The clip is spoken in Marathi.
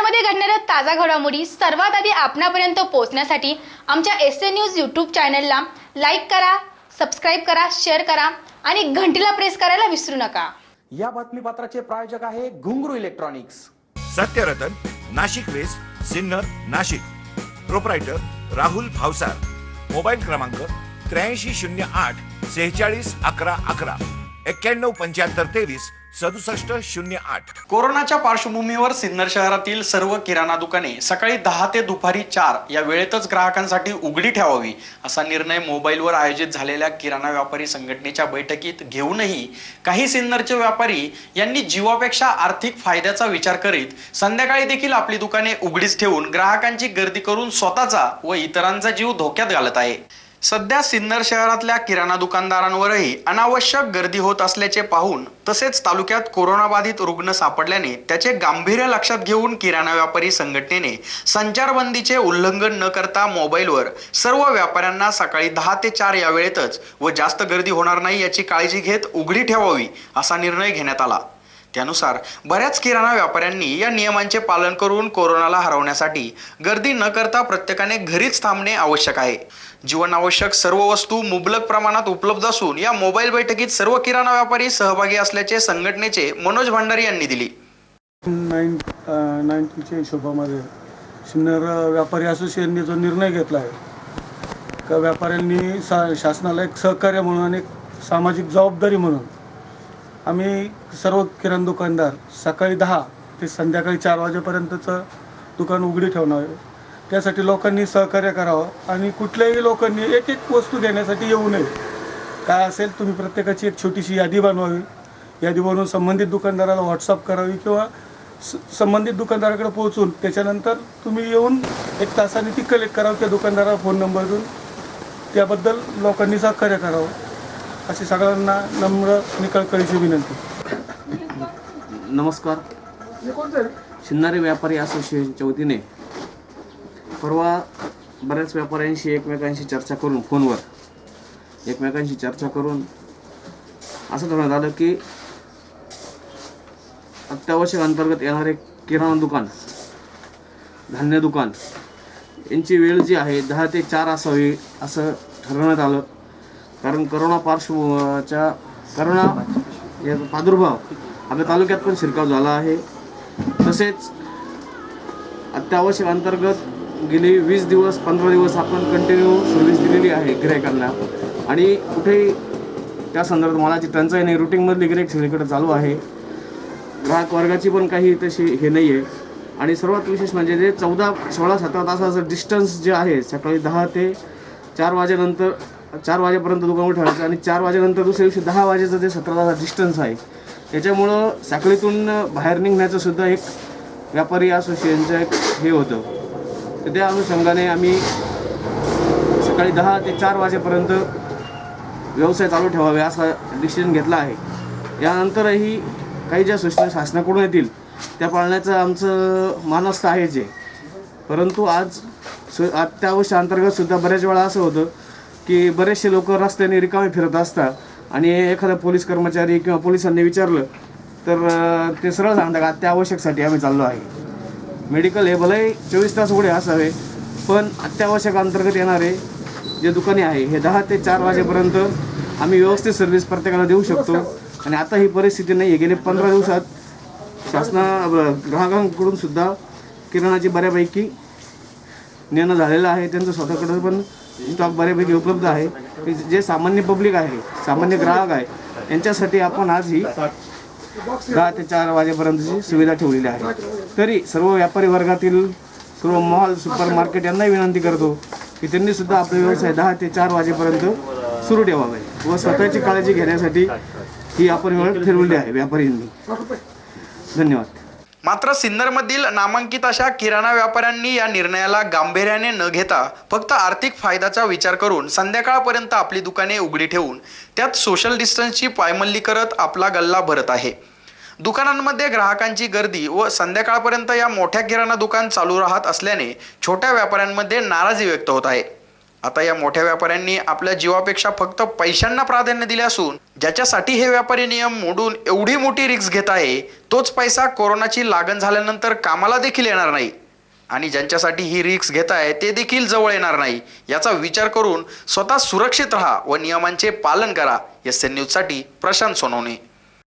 सिन्नरमध्ये घडणाऱ्या ताजा घडामोडी सर्वात आधी आपणापर्यंत पोहोचण्यासाठी आमच्या एसए न्यूज यूट्यूब चॅनलला लाईक करा, सबस्क्राईब करा, शेअर करा आणि घंटीला प्रेस करायला विसरू नका। या बातमीपत्राचे प्रायोजक आहे Ghungroo electronics. Satyaratan, Nashik west, Sinnar, Nashik. Proprietor Rahul Bhavsar. Mobile क्रमांक 8308 46 11 11 91 75 23 67 08। कोरोनाच्या पार्श्वभूमीवर सिन्नर शहरातील सर्व किराणा दुकाने सकाळी 10 ते दुपारी 4 या वेळेतच ग्राहकांसाठी उघडी ठेवावी असा निर्णय मोबाईलवर आयोजित झालेल्या किराणा व्यापारी संघटनेच्या बैठकीत घेऊनही काही सिन्नरचे व्यापारी यांनी जीवापेक्षा आर्थिक फायद्याचा विचार करीत संध्याकाळी देखील आपली दुकाने उघडीच ठेवून ग्राहकांची गर्दी करून स्वतःचा व इतरांचा जीव धोक्यात घालत आहे। सध्या सिन्नर शहरातल्या किराणा दुकानदारांवरही अनावश्यक गर्दी होत असल्याचे पाहून तसेच तालुक्यात कोरोनाबाधित रुग्ण सापडल्याने त्याचे गांभीर्य लक्षात घेऊन किराणा व्यापारी संघटनेने संचारबंदीचे उल्लंघन न करता मोबाईलवर सर्व व्यापाऱ्यांना सकाळी 10 ते 4 या वेळेतच व जास्त गर्दी होणार नाही याची काळजी घेत उघडी ठेवावी असा निर्णय घेण्यात आला। त्यानुसार बऱ्याच किराणा व्यापाऱ्यांनी या नियमांचे पालन करून कोरोनाला हरवण्यासाठी गर्दी न करता प्रत्येकाने घरीच थांबणे आवश्यक आहे। जीवनावश्यक सर्व वस्तू मुबलक प्रमाणात उपलब्ध असून या मोबाईल बैठकीत सर्व किराणा व्यापारी सहभागी असल्याचे संघटनेचे मनोज भंडारी यांनी दिली। 90च्या हिशोबामध्ये सिन्नर व्यापारी असोसिएशनने जो निर्णय घेतला आहे का व्यापाऱ्यांनी शासनाला एक सहकार्य म्हणून आणि सामाजिक जबाबदारी म्हणून आम्ही सर्व किराणा दुकानदार सकाळी 10 ते संध्याकाळी 4 वाजेपर्यंतचं दुकान उघडी ठेवणार आहे। त्यासाठी लोकांनी सहकार्य करावं आणि कुठल्याही लोकांनी एक एक वस्तू घेण्यासाठी येऊ नये। काय असेल तुम्ही प्रत्येकाची एक छोटीशी यादी बनवावी, यादी बनवून संबंधित दुकानदाराला व्हॉट्सअप करावी किंवा संबंधित दुकानदाराकडे पोहोचून त्याच्यानंतर तुम्ही येऊन 1 तासाने ती कलेक्ट करावं, त्या दुकानदाराला फोन नंबर देऊन त्याबद्दल लोकांनी सहकार्य करावं अशी सगळ्यांना नम्र आणि कळकळीची विनंती। नमस्कार। सिन्नर व्यापारी असोसिएशनच्या वतीने परवा बऱ्याच व्यापाऱ्यांशी एकमेकांशी चर्चा करून फोनवर एकमेकांशी चर्चा करून असं ठरवण्यात आलं की अत्यावश्यक अंतर्गत येणारे किराणा दुकान, धान्य दुकान यांची वेळ जी आहे 10 ते 4 असावी असं ठरवण्यात आलं। कारण कोरोना या प्रादुर्भाव आपल्या तालुक्यात पण शिरकाव झाला आहे। तसेच अत्यावश्यक अंतर्गत गेली 20 दिवस 15 दिवस आपण कंटिन्यू सर्व्हिस दिलेली आहे गिरायकांना आणि कुठेही त्या संदर्भात मालाची टंचाई नाही, रुटीनमधली गिरायक सगळीकडे चालू आहे। ग्राहक वर्गाची पण काही तशी हे नाही आहे आणि सर्वात विशेष म्हणजे जे 14, 16, 17 तासाचं डिस्टन्स जे आहे सकाळी 10 ते 4 वाजेनंतर 4 वाजेपर्यंत दुकान ठेवायचं आणि 4 वाजेनंतर दुसऱ्या दिवशी 10 वाजेचं जे 17 तासाचा डिस्टन्स आहे त्याच्यामुळं साखळीतून बाहेर निघण्याचं सुद्धा एक व्यापारी असोसिएशनचं एक हे होतं। तर त्या अनुषंगाने आम्ही सकाळी 10 ते 4 वाजेपर्यंत व्यवसाय चालू ठेवावे असा डिसिजन घेतला आहे। यानंतरही काही ज्या सूचना शासनाकडून येतील त्या पाळण्याचं आमचं मानस आहेच आहे। परंतु आज अत्यावश्यक अंतर्गतसुद्धा बऱ्याच वेळा असं होतं की बरेचसे लोक रस्त्याने रिकामे फिरत असतात आणि एखादा पोलीस कर्मचारी किंवा पोलिसांनी विचारलं तर ते सरळ सांगतात का अत्यावश्यकसाठी आम्ही चाललो आहे। मेडिकल हे भलेही 24 तास उघडे असावे पण अत्यावश्यक अंतर्गत येणारे जे दुकाने आहे हे 10 ते 4 वाजेपर्यंत आम्ही व्यवस्थित सर्व्हिस प्रत्येकाला देऊ शकतो। आणि आता ही परिस्थिती नाही आहे। गेले 15 दिवसात ग्राहकांकडून सुद्धा किराणाची बऱ्यापैकी नेणं झालेलं आहे, त्यांचं स्वतःकडे पण स्टॉक बऱ्यापैकी उपलब्ध आहे। जे सामान्य पब्लिक आहे, सामान्य ग्राहक आहे यांच्यासाठी आपण आज ही 10 ते 4 वाजेपर्यंतची सुविधा ठेवलेली आहे। तरी सर्व व्यापारी वर्गातील सर्व मॉल, सुपर मार्केट यांनाही विनंती करतो की त्यांनी सुद्धा आपला व्यवसाय 10 ते 4 वाजेपर्यंत सुरू ठेवावे व स्वतःची काळजी घेण्यासाठी ही आपण वेळ ठरवली आहे व्यापाऱ्यांनी। धन्यवाद। मात्र सिन्नरमधील नामांकित अशा किराणा व्यापाऱ्यांनी या निर्णयाला गांभीर्याने न घेता फक्त आर्थिक फायद्याचा विचार करून संध्याकाळपर्यंत आपली दुकाने उघडी ठेवून त्यात सोशल डिस्टन्सची पायमल्ली करत आपला गल्ला भरत आहे। दुकानांमध्ये ग्राहकांची गर्दी व संध्याकाळपर्यंत या मोठ्या किराणा दुकान चालू राहत असल्याने छोट्या व्यापाऱ्यांमध्ये नाराजी व्यक्त होत आहे। आता या मोठ्या व्यापाऱ्यांनी आपल्या जीवापेक्षा फक्त पैशांना प्राधान्य दिले असून ज्याच्यासाठी हे व्यापारी नियम मोडून एवढी मोठी रिस्क घेत आहे तोच पैसा कोरोनाची लागण झाल्यानंतर कामाला देखील येणार नाही आणि ज्यांच्यासाठी ही रिस्क घेत आहे ते देखील जवळ येणार नाही याचा विचार करून स्वतः सुरक्षित राहा व नियमांचे पालन करा. SN न्यूजसाठी प्रशांत सोनवणे.